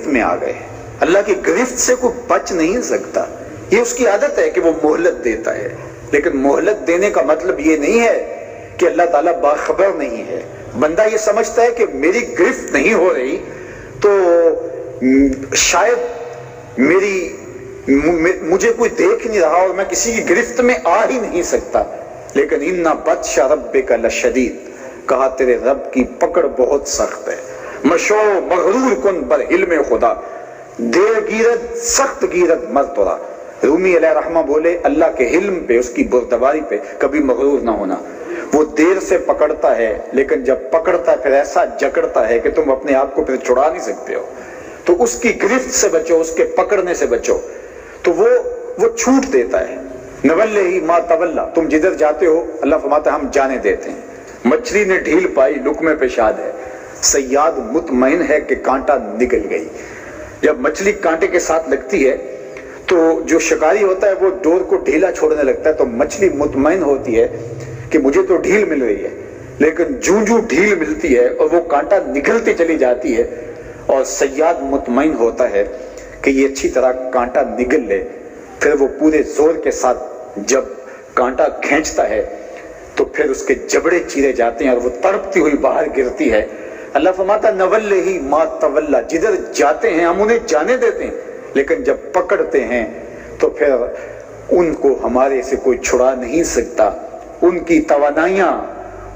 گرفت میں آ گئے. اللہ کی گرفت سے کوئی بچ نہیں سکتا. یہ اس کی عادت ہے کہ وہ مہلت دیتا ہے، لیکن مہلت دینے کا مطلب یہ نہیں ہے کہ اللہ تعالیٰ باخبر نہیں ہے. بندہ یہ سمجھتا ہے کہ میری گرفت نہیں ہو رہی تو شاید مجھے کوئی دیکھ نہیں رہا اور میں کسی کی گرفت میں آ ہی نہیں سکتا. لیکن اِنَّ بَطْشَ رَبِّكَ لَشَدِيدٌ، کہا تیرے رب کی پکڑ بہت سخت ہے. مشو مغرور کن بر حلم خدا، دیر گیرت سخت گیرت مرتورا. رومی علیہ رحمہ بولے اللہ کے حلم پہ، اس کی بردباری پہ کبھی مغرور نہ ہونا. وہ دیر سے پکڑتا ہے لیکن جب پکڑتا ہے پھر ایسا جکڑتا ہے کہ تم اپنے آپ کو پھر چھڑا نہیں سکتے ہو. تو اس کی گرفت سے بچو، اس کے پکڑنے سے بچو. تو وہ چھوٹ دیتا ہے. نولہ ما تولا، تم جدھر جاتے ہو اللہ فرماتا ہے ہم جانے دیتے ہیں. مچھلی نے ڈھیل پائی لقمے پہ شاد ہے، صیاد مطمئن ہے کہ کانٹا نگل گئی. جب مچھلی کانٹے کے ساتھ لگتی ہے تو جو شکاری ہوتا ہے وہ ڈور کو ڈھیلا چھوڑنے لگتا ہے، تو مچھلی مطمئن ہوتی ہے کہ مجھے تو ڈھیل مل رہی ہے. لیکن جوں ڈھیل ملتی ہے اور وہ کانٹا نگلتی چلی جاتی ہے اور صیاد مطمئن ہوتا ہے کہ یہ اچھی طرح کانٹا نگل لے، پھر وہ پورے زور کے ساتھ جب کانٹا کھینچتا ہے تو پھر اس کے جبڑے چیرے جاتے ہیں اور وہ تڑپتی ہوئی باہر گرتی ہے. اللہ فرماتا نولہ ما تولا، جدھر جاتے ہیں ہم انہیں جانے دیتے ہیں، لیکن جب پکڑتے ہیں تو پھر ان کو ہمارے سے کوئی چھڑا نہیں سکتا. ان کی توانائیاں،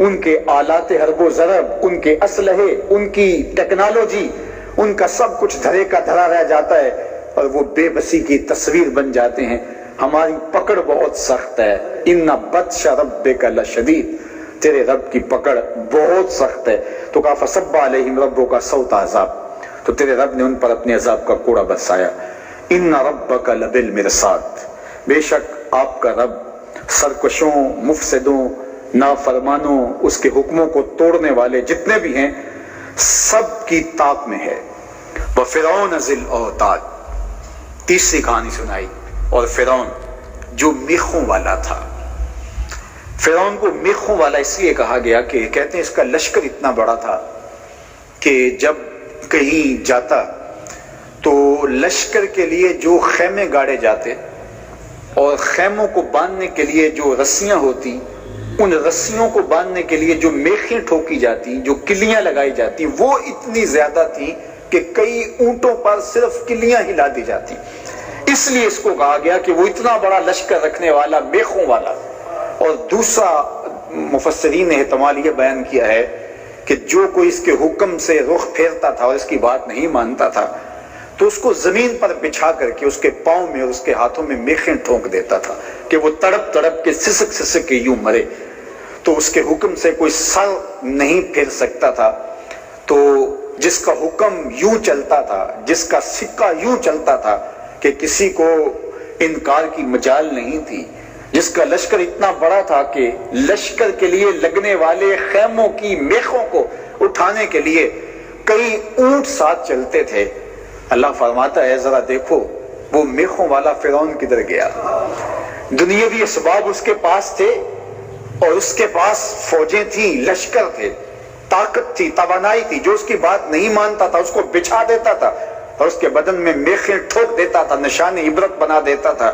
ان کے آلات حرب و ضرب، ان کے اسلحے، ان کی ٹیکنالوجی، ان کا سب کچھ دھرے کا دھرا رہ جاتا ہے اور وہ بے بسی کی تصویر بن جاتے ہیں. ہماری پکڑ بہت سخت ہے. ان بطش ربک لشدید، تیرے رب کی پکڑ بہت سخت ہے. تو کہا فصب علیہم ربک صوت عذاب، تو تیرے رب نے ان پر اپنے عذاب کا کوڑا برسایا. ان ربک لبالمرصاد، بے شک آپ کا رب سرکشوں، مفسدوں، نافرمانوں، اس کے حکموں کو توڑنے والے جتنے بھی ہیں سب کی طاق میں ہے. وفرعون ذی الاوتاد، تیسری کہانی سنائی. اور فرعون جو میخوں والا تھا. فرعون کو میخوں والا اس لیے کہا گیا کہ کہتے ہیں اس کا لشکر اتنا بڑا تھا کہ جب کہیں جاتا تو لشکر کے لیے جو خیمے گاڑے جاتے اور خیموں کو باندھنے کے لیے جو رسیاں ہوتی، ان رسیوں کو باندھنے کے لیے جو میخیں ٹھوکی جاتی، جو کلیاں لگائی جاتی، وہ اتنی زیادہ تھیں کہ کئی اونٹوں پر صرف کلیاں ہلا دی جاتی. اس لیے اس کو کہا گیا کہ وہ اتنا بڑا لشکر رکھنے والا، میخوں والا. اور دوسرا مفسرین نے احتمال یہ بیان کیا ہے کہ جو کوئی اس کے حکم سے رخ پھیرتا تھا اور اس کی بات نہیں مانتا تھا تو اس کو زمین پر بچھا کر کے اس کے پاؤں میں اور اس کے ہاتھوں میں میخیں ٹھونک دیتا تھا کہ وہ تڑپ تڑپ کے سسک سسک کے یوں مرے. تو اس کے حکم سے کوئی سر نہیں پھیر سکتا تھا. تو جس کا حکم یوں چلتا تھا، جس کا سکہ یوں چلتا تھا کہ کسی کو انکار کی مجال نہیں تھی، جس کا لشکر اتنا بڑا تھا کہ لشکر کے لیے لگنے والے خیموں کی میخوں کو اٹھانے کے لیے کئی اونٹ ساتھ چلتے تھے. اللہ فرماتا ہے ذرا دیکھو وہ میخوں والا فرعون کدھر گیا. دنیاوی اسباب اس کے پاس تھے اور اس کے پاس فوجیں تھیں، لشکر تھے، طاقت تھی، توانائی تھی. جو اس کی بات نہیں مانتا تھا اس کو بچھا دیتا تھا اور اس کے بدن میں میخیں ٹھوک دیتا تھا، نشان عبرت بنا دیتا تھا.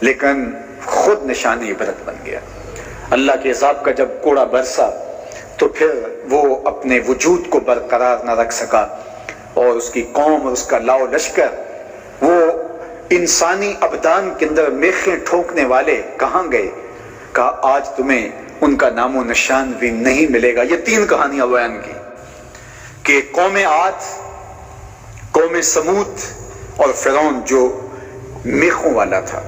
لیکن خود نشان عبرت بن گیا. اللہ کے عذاب کا جب کوڑا برسا تو پھر وہ اپنے وجود کو برقرار نہ رکھ سکا اور اس کی قوم اور اس کا لاؤ لشکر وہ انسانی ابدان کے اندر میخیں ٹھوکنے والے کہاں گئے؟ کہا آج تمہیں ان کا نام و نشان بھی نہیں ملے گا. یہ تین کہانیاں بیان کی کہ قوم عاد، قوم سمود اور فرعون جو میخوں والا تھا.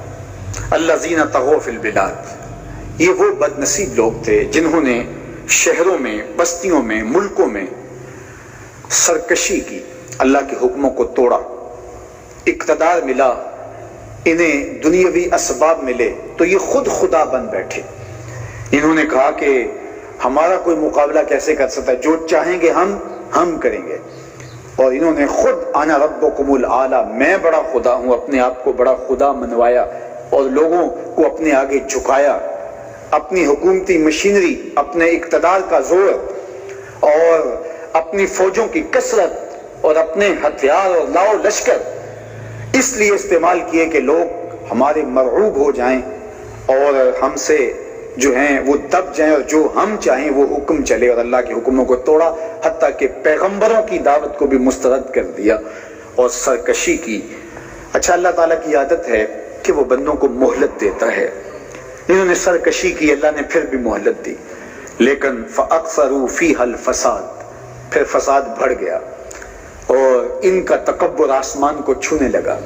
الذین طغوا فی البلاد، یہ وہ بد نصیب لوگ تھے جنہوں نے شہروں میں، بستیوں میں، ملکوں میں سرکشی کی، اللہ کے حکموں کو توڑا. اقتدار ملا، انہیں دنیاوی اسباب ملے تو یہ خود خدا بن بیٹھے. انہوں نے کہا کہ ہمارا کوئی مقابلہ کیسے کر سکتا ہے، جو چاہیں گے ہم کریں گے. اور انہوں نے خود انا ربکم الاعلی، میں بڑا خدا ہوں، اپنے آپ کو بڑا خدا منوایا اور لوگوں کو اپنے آگے جھکایا. اپنی حکومتی مشینری، اپنے اقتدار کا زور اور اپنی فوجوں کی کثرت اور اپنے ہتھیار اور لاؤ لشکر اس لیے استعمال کیے کہ لوگ ہمارے مرعوب ہو جائیں اور ہم سے جو ہیں وہ دب جائیں اور جو ہم چاہیں وہ حکم چلے، اور اللہ کے حکموں کو توڑا، حتیٰ کہ پیغمبروں کی دعوت کو بھی مسترد کر دیا اور سرکشی کی۔ اچھا، اللہ تعالیٰ کی عادت ہے کہ وہ بندوں کو مہلت دیتا ہے، انہوں نے سرکشی کی، اللہ نے پھر بھی مہلت دی، لیکن فَأَكْثَرُوا فِيهَا الْفَسَادَ، پھر فساد بڑھ گیا اور ان کا تکبر آسمان کو چھونے لگا،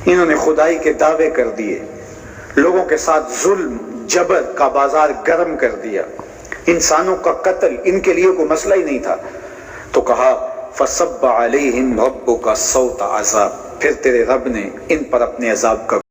انہوں نے خدائی کے دعوے کر دیے، لوگوں کے ساتھ ظلم جبر کا بازار گرم کر دیا، انسانوں کا قتل ان کے لیے کوئی مسئلہ ہی نہیں تھا، تو کہا فَصَبَّ عَلَيْهِمْ رَبُّكَ صَوْتَ عَذَابٍ، پھر تیرے رب نے ان پر اپنے عذاب کا